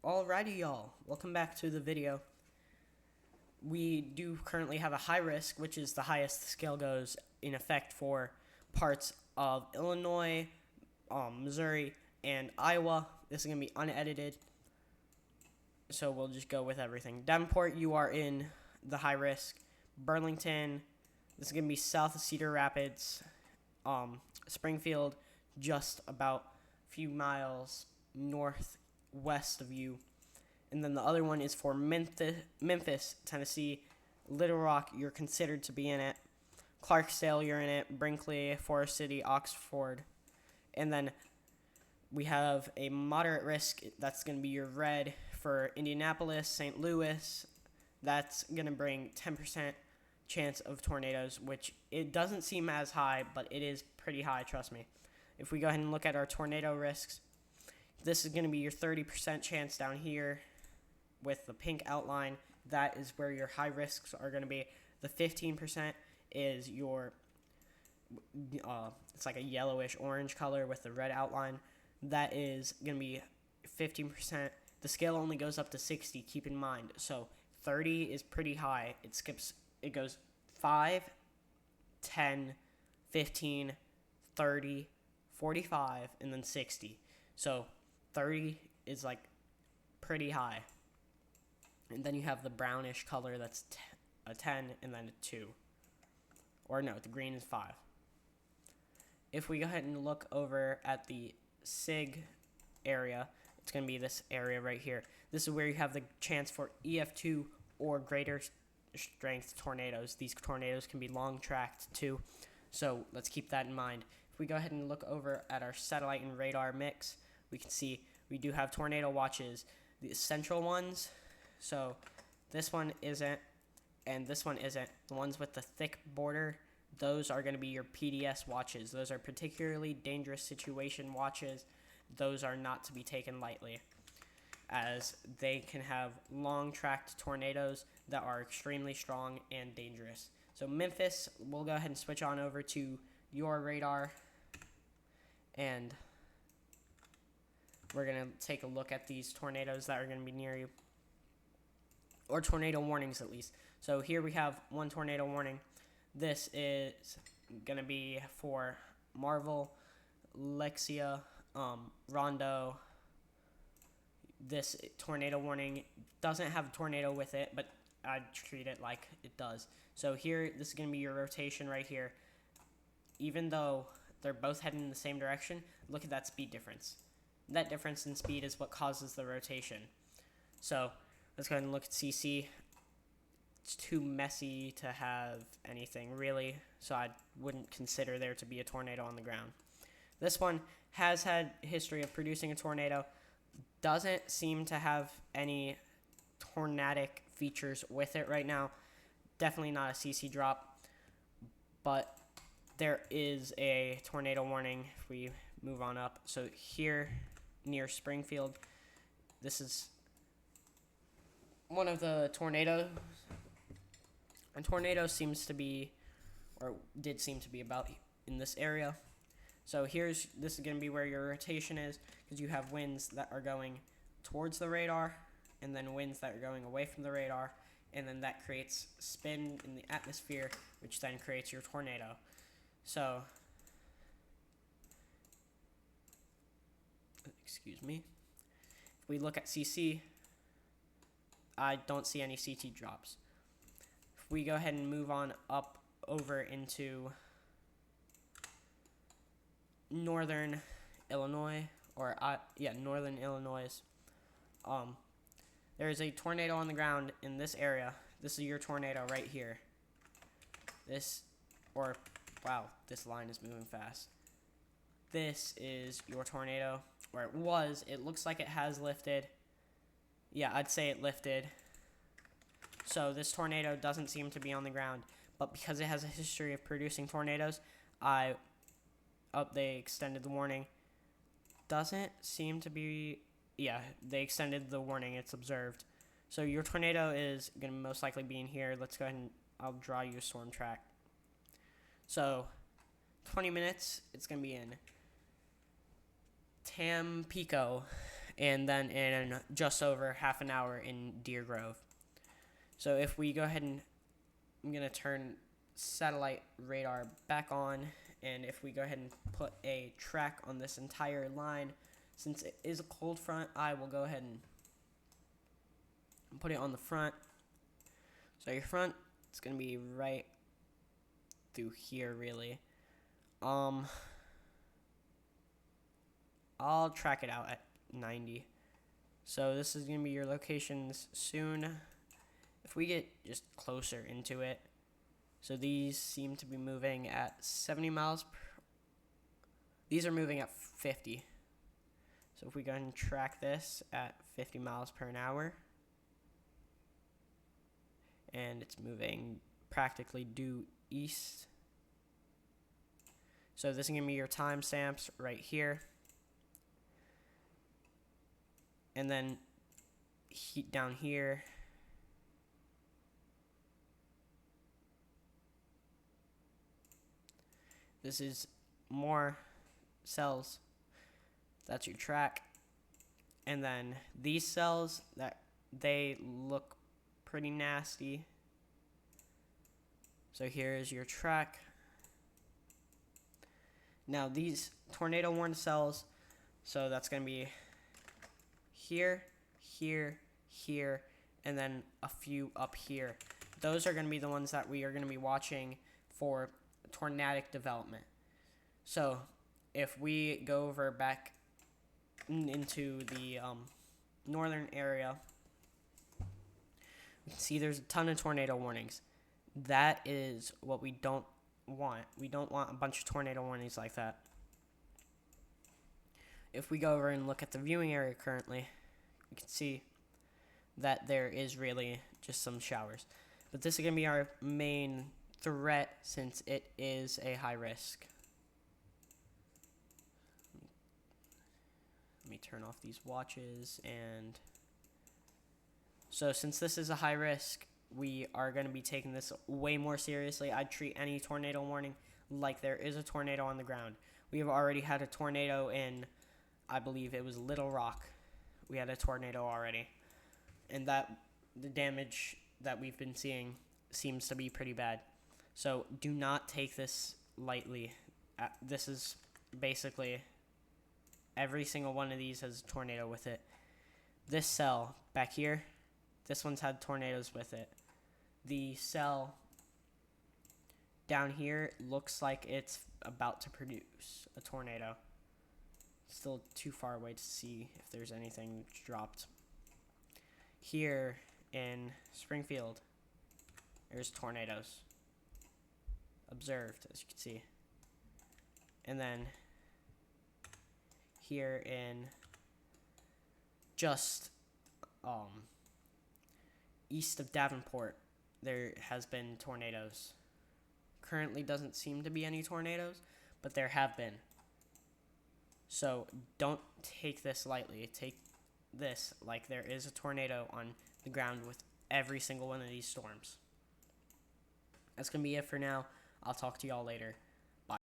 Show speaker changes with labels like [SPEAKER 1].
[SPEAKER 1] Alrighty, y'all. Welcome back to the video. We do currently have a high risk, which is the highest the scale goes in effect for parts of Illinois, Missouri, and Iowa. This is going to be unedited, so we'll just go with everything. Davenport, you are in the high risk. Burlington, this is going to be south of Cedar Rapids. Springfield, just about a few miles northwest of you. And then the other one is for Memphis, Tennessee. Little Rock, you're considered to be in it. Clarksdale, you're in it. Brinkley, Forest City, Oxford. And then we have a moderate risk. That's going to be your red for Indianapolis, St. Louis. That's going to bring 10% chance of tornadoes, which it doesn't seem as high, but it is pretty high, trust me. If we go ahead and look at our tornado risks, this is going to be your 30% chance down here with the pink outline. That is where your high risks are going to be. The 15% is your, it's like a yellowish orange color with the red outline. That is going to be 15%. The scale only goes up to 60, keep in mind. So 30 is pretty high. It goes 5, 10, 15, 30, 45, and then 60. So 30 is like pretty high. And then you have the brownish color that's a 10 and then a 2. Or no, the green is 5. If we go ahead and look over at the SIG area, it's going to be this area right here. This is where you have the chance for EF2 or greater strength tornadoes. These tornadoes can be long tracked too, so let's keep that in mind. If we go ahead and look over at our satellite and radar mix, we can see we do have tornado watches. The central ones, so this one isn't, and this one isn't. The ones with the thick border, those are going to be your PDS watches. Those are particularly dangerous situation watches. Those are not to be taken lightly, as they can have long-tracked tornadoes that are extremely strong and dangerous. So Memphis, we'll go ahead and switch on over to your radar, and we're going to take a look at these tornadoes that are going to be near you, or tornado warnings at least. So here we have one tornado warning. This is going to be for Marvel, Lexia, Rondo. This tornado warning doesn't have a tornado with it, but I treat it like it does. So here, this is going to be your rotation right here. Even though they're both heading in the same direction, look at that speed difference. That difference in speed is what causes the rotation. So let's go ahead and look at CC. It's too messy to have anything really, so I wouldn't consider there to be a tornado on the ground. This one has had history of producing a tornado. Doesn't seem to have any tornadic features with it right now. Definitely not a CC drop, but there is a tornado warning if we move on up. So here near Springfield, this is one of the tornadoes. A tornado seems to be, or did seem to be about in this area. So this is going to be where your rotation is, because you have winds that are going towards the radar, and then winds that are going away from the radar, and then that creates spin in the atmosphere, which then creates your tornado. So, excuse me. If we look at CC, I don't see any CT drops. If we go ahead and move on up over into northern Illinois, or northern Illinois, there is a tornado on the ground in this area. This is your tornado right here. Wow, this line is moving fast. This is your tornado, or it was. It looks like it has lifted. Yeah, I'd say it lifted. So this tornado doesn't seem to be on the ground, but because it has a history of producing tornadoes, they extended the warning. Doesn't seem to be, yeah, they extended the warning. It's observed. So your tornado is going to most likely be in here. Let's go ahead and I'll draw you a storm track. So 20 minutes, it's going to be in Tampico, and then in just over half an hour in Deer Grove. So if we go ahead and I'm going to turn satellite radar back on, and if we go ahead and put a track on this entire line, since it is a cold front, I will go ahead and put it on the front. So your front, it's going to be right through here, really. I'll track it out at 90. So this is going to be your locations soon. If we get just closer into it, so these seem to be moving at 70 miles per, these are moving at 50. So if we go ahead and track this at 50 miles per hour, and it's moving practically due east. So this is going to be your timestamps right here. And then down here, this is more cells. That's your track. And then these cells, that they look pretty nasty. So here is your track. Now these tornado warning cells, so that's going to be here, here, here, and then a few up here. Those are going to be the ones that we are going to be watching for tornadic development. So if we go over back into the northern area, you can see there's a ton of tornado warnings. That is what we don't want. We don't want a bunch of tornado warnings like that. If we go over and look at the viewing area currently, we can see that there is really just some showers. But this is going to be our main threat since it is a high risk. Let me turn off these watches. And so since this is a high risk, we are going to be taking this way more seriously. I'd treat any tornado warning like there is a tornado on the ground. We have already had a tornado in, I believe it was Little Rock. We had a tornado already. And that the damage that we've been seeing seems to be pretty bad. So do not take this lightly. This is basically every single one of these has a tornado with it. This cell back here, this one's had tornadoes with it. The cell down here looks like it's about to produce a tornado. Still too far away to see if there's anything dropped. Here in Springfield, there's tornadoes observed, as you can see. And then here in just east of Davenport, there has been tornadoes. Currently doesn't seem to be any tornadoes, but there have been. So don't take this lightly. Take this like there is a tornado on the ground with every single one of these storms. That's going to be it for now. I'll talk to y'all later.